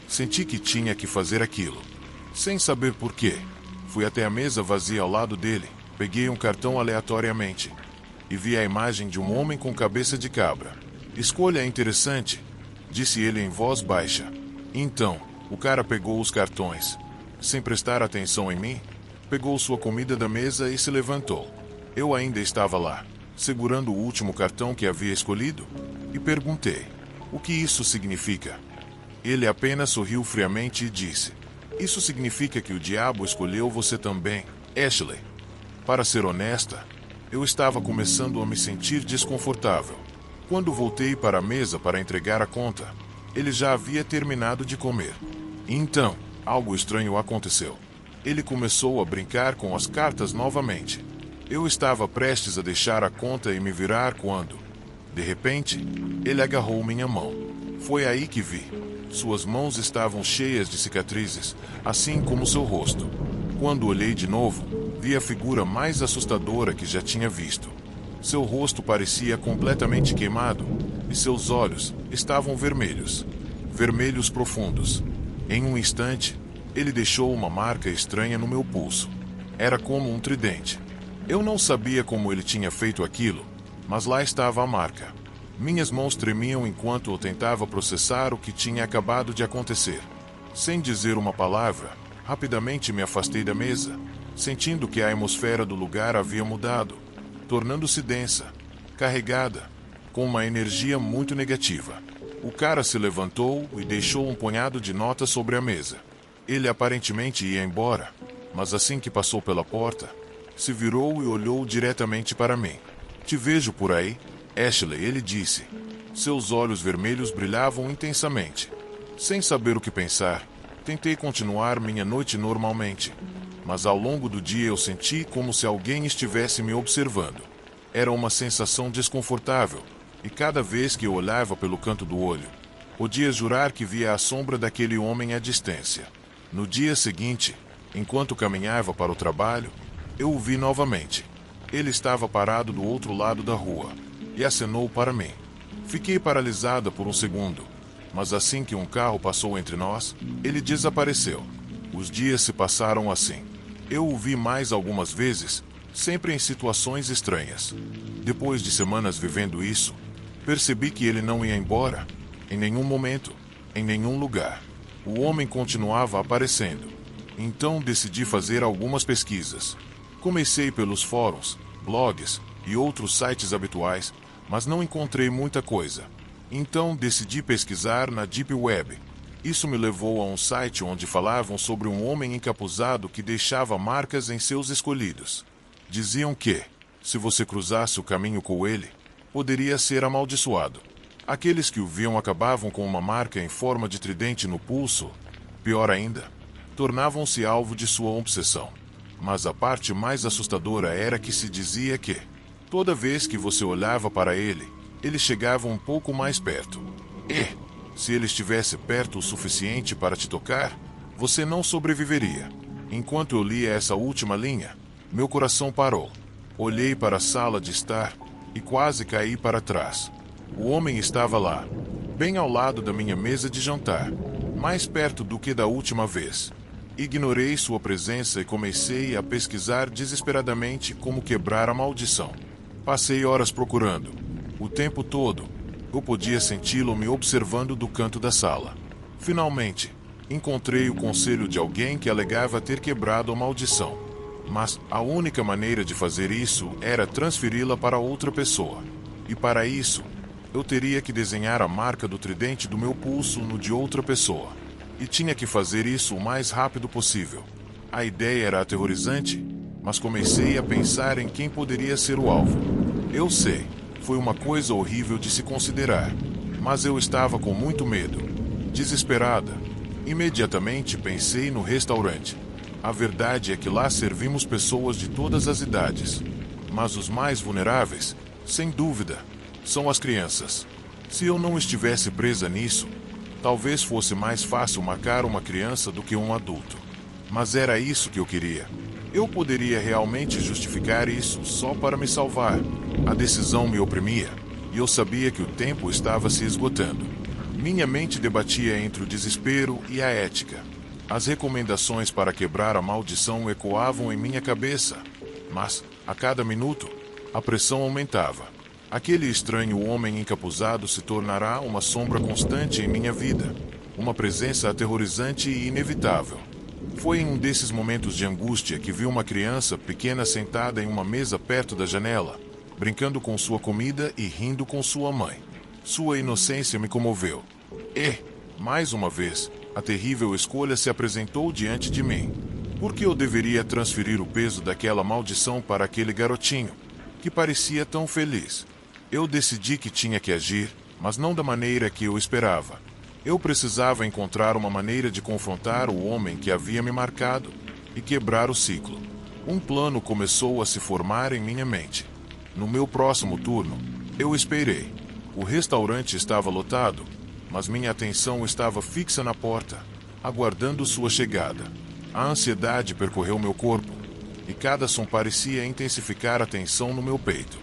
senti que tinha que fazer aquilo. Sem saber por quê, fui até a mesa vazia ao lado dele, peguei um cartão aleatoriamente e vi a imagem de um homem com cabeça de cabra. Escolha interessante, disse ele em voz baixa. Então, o cara pegou os cartões. Sem prestar atenção em mim, pegou sua comida da mesa e se levantou. Eu ainda estava lá, segurando o último cartão que havia escolhido, e perguntei: o que isso significa? Ele apenas sorriu friamente e disse: isso significa que o diabo escolheu você também, Ashley. Para ser honesta, eu estava começando a me sentir desconfortável. Quando voltei para a mesa para entregar a conta, ele já havia terminado de comer. Então, algo estranho aconteceu. Ele começou a brincar com as cartas novamente. Eu estava prestes a deixar a conta e me virar quando, de repente, ele agarrou minha mão. Foi aí que vi. Suas mãos estavam cheias de cicatrizes, assim como seu rosto. Quando olhei de novo, vi a figura mais assustadora que já tinha visto. Seu rosto parecia completamente queimado e seus olhos estavam vermelhos. Vermelhos profundos. Em um instante, ele deixou uma marca estranha no meu pulso. Era como um tridente. Eu não sabia como ele tinha feito aquilo, mas lá estava a marca. Minhas mãos tremiam enquanto eu tentava processar o que tinha acabado de acontecer. Sem dizer uma palavra, rapidamente me afastei da mesa, sentindo que a atmosfera do lugar havia mudado, tornando-se densa, carregada, com uma energia muito negativa. O cara se levantou e deixou um punhado de notas sobre a mesa. Ele aparentemente ia embora, mas assim que passou pela porta, se virou e olhou diretamente para mim. "Te vejo por aí, Ashley", ele disse. Seus olhos vermelhos brilhavam intensamente. Sem saber o que pensar, tentei continuar minha noite normalmente, mas ao longo do dia eu senti como se alguém estivesse me observando. Era uma sensação desconfortável, e cada vez que eu olhava pelo canto do olho, podia jurar que via a sombra daquele homem à distância. No dia seguinte, enquanto caminhava para o trabalho, eu o vi novamente. Ele estava parado do outro lado da rua e acenou para mim. Fiquei paralisada por um segundo, mas assim que um carro passou entre nós, ele desapareceu. Os dias se passaram assim. Eu o vi mais algumas vezes, sempre em situações estranhas. Depois de semanas vivendo isso, percebi que ele não ia embora, em nenhum momento, em nenhum lugar. O homem continuava aparecendo. Então decidi fazer algumas pesquisas. Comecei pelos fóruns, blogs e outros sites habituais, mas não encontrei muita coisa. Então decidi pesquisar na Deep Web. Isso me levou a um site onde falavam sobre um homem encapuzado que deixava marcas em seus escolhidos. Diziam que, se você cruzasse o caminho com ele, poderia ser amaldiçoado. Aqueles que o viam acabavam com uma marca em forma de tridente no pulso. Pior ainda, tornavam-se alvo de sua obsessão. Mas a parte mais assustadora era que se dizia que, toda vez que você olhava para ele, ele chegava um pouco mais perto. E, se ele estivesse perto o suficiente para te tocar, você não sobreviveria. Enquanto eu lia essa última linha, meu coração parou. Olhei para a sala de estar e quase caí para trás. O homem estava lá, bem ao lado da minha mesa de jantar, mais perto do que da última vez. Ignorei sua presença e comecei a pesquisar desesperadamente como quebrar a maldição. Passei horas procurando. O tempo todo, eu podia senti-lo me observando do canto da sala. Finalmente, encontrei o conselho de alguém que alegava ter quebrado a maldição. Mas a única maneira de fazer isso era transferi-la para outra pessoa. E para isso, eu teria que desenhar a marca do tridente do meu pulso no de outra pessoa. E tinha que fazer isso o mais rápido possível. A ideia era aterrorizante, mas comecei a pensar em quem poderia ser o alvo. Eu sei, foi uma coisa horrível de se considerar, mas eu estava com muito medo. Desesperada, imediatamente pensei no restaurante. A verdade é que lá servimos pessoas de todas as idades, mas os mais vulneráveis, sem dúvida, são as crianças. Se eu não estivesse presa nisso, talvez fosse mais fácil marcar uma criança do que um adulto. Mas era isso que eu queria. Eu poderia realmente justificar isso só para me salvar. A decisão me oprimia, e eu sabia que o tempo estava se esgotando. Minha mente debatia entre o desespero e a ética. As recomendações para quebrar a maldição ecoavam em minha cabeça, mas, a cada minuto, a pressão aumentava. Aquele estranho homem encapuzado se tornará uma sombra constante em minha vida, uma presença aterrorizante e inevitável. Foi em um desses momentos de angústia que vi uma criança pequena sentada em uma mesa perto da janela, brincando com sua comida e rindo com sua mãe. Sua inocência me comoveu. E, mais uma vez, a terrível escolha se apresentou diante de mim. Por que eu deveria transferir o peso daquela maldição para aquele garotinho, que parecia tão feliz? Eu decidi que tinha que agir, mas não da maneira que eu esperava. Eu precisava encontrar uma maneira de confrontar o homem que havia me marcado, e quebrar o ciclo. Um plano começou a se formar em minha mente. No meu próximo turno, eu esperei. O restaurante estava lotado, mas minha atenção estava fixa na porta, aguardando sua chegada. A ansiedade percorreu meu corpo, e cada som parecia intensificar a tensão no meu peito.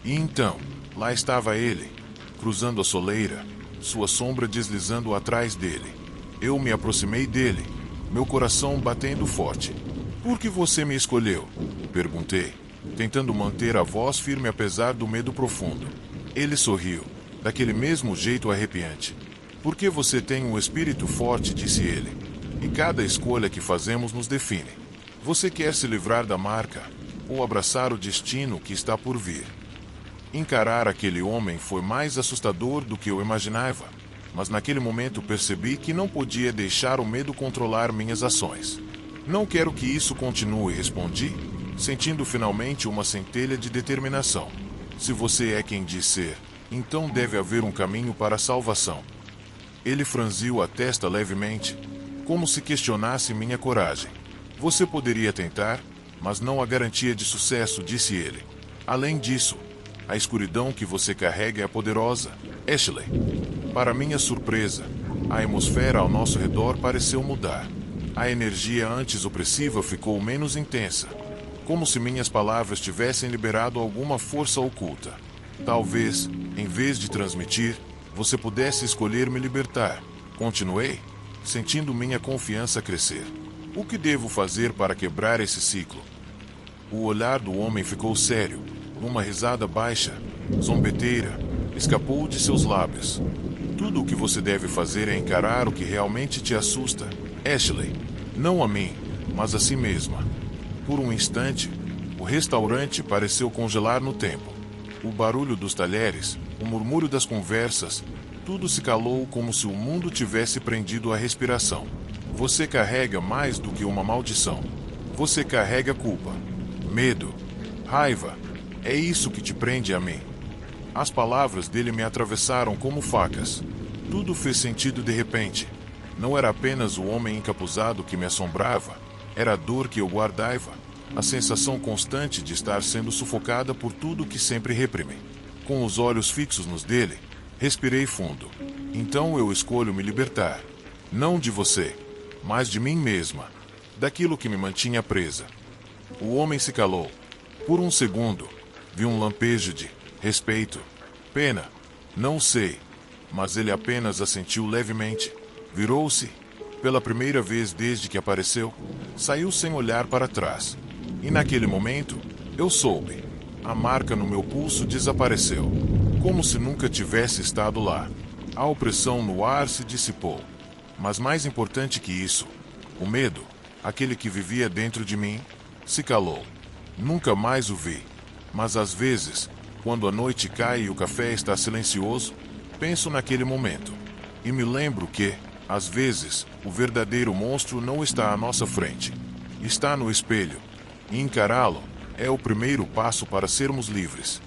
E então, lá estava ele, cruzando a soleira, sua sombra deslizando atrás dele. Eu me aproximei dele, meu coração batendo forte. "Por que você me escolheu?" perguntei, tentando manter a voz firme apesar do medo profundo. Ele sorriu, daquele mesmo jeito arrepiante. "Porque você tem um espírito forte", disse ele. "E cada escolha que fazemos nos define. Você quer se livrar da marca, ou abraçar o destino que está por vir?" Encarar aquele homem foi mais assustador do que eu imaginava, mas naquele momento percebi que não podia deixar o medo controlar minhas ações. "Não quero que isso continue", respondi, sentindo finalmente uma centelha de determinação. "Se você é quem diz ser, então deve haver um caminho para a salvação." Ele franziu a testa levemente, como se questionasse minha coragem. "Você poderia tentar, mas não há garantia de sucesso", disse ele. "Além disso, a escuridão que você carrega é poderosa, Ashley." Para minha surpresa, a atmosfera ao nosso redor pareceu mudar. A energia antes opressiva ficou menos intensa, como se minhas palavras tivessem liberado alguma força oculta. "Talvez, em vez de transmitir, você pudesse escolher me libertar", continuei, sentindo minha confiança crescer. "O que devo fazer para quebrar esse ciclo?" O olhar do homem ficou sério. Uma risada baixa, zombeteira, escapou de seus lábios. "Tudo o que você deve fazer é encarar o que realmente te assusta, Ashley. Não a mim, mas a si mesma." Por um instante, o restaurante pareceu congelar no tempo. O barulho dos talheres, o murmúrio das conversas, tudo se calou como se o mundo tivesse prendido a respiração. "Você carrega mais do que uma maldição. Você carrega culpa, medo, raiva. É isso que te prende a mim." As palavras dele me atravessaram como facas. Tudo fez sentido de repente. Não era apenas o homem encapuzado que me assombrava, era a dor que eu guardava, a sensação constante de estar sendo sufocada por tudo que sempre reprimi. Com os olhos fixos nos dele, respirei fundo. "Então eu escolho me libertar. Não de você, mas de mim mesma, daquilo que me mantinha presa." O homem se calou. Por um segundo, vi um lampejo de respeito, pena, não sei, mas ele apenas assentiu levemente. Virou-se, pela primeira vez desde que apareceu, saiu sem olhar para trás. E naquele momento, eu soube. A marca no meu pulso desapareceu, como se nunca tivesse estado lá. A opressão no ar se dissipou. Mas mais importante que isso, o medo, aquele que vivia dentro de mim, se calou. Nunca mais o vi. Mas às vezes, quando a noite cai e o café está silencioso, penso naquele momento. E me lembro que, às vezes, o verdadeiro monstro não está à nossa frente. Está no espelho. E encará-lo é o primeiro passo para sermos livres.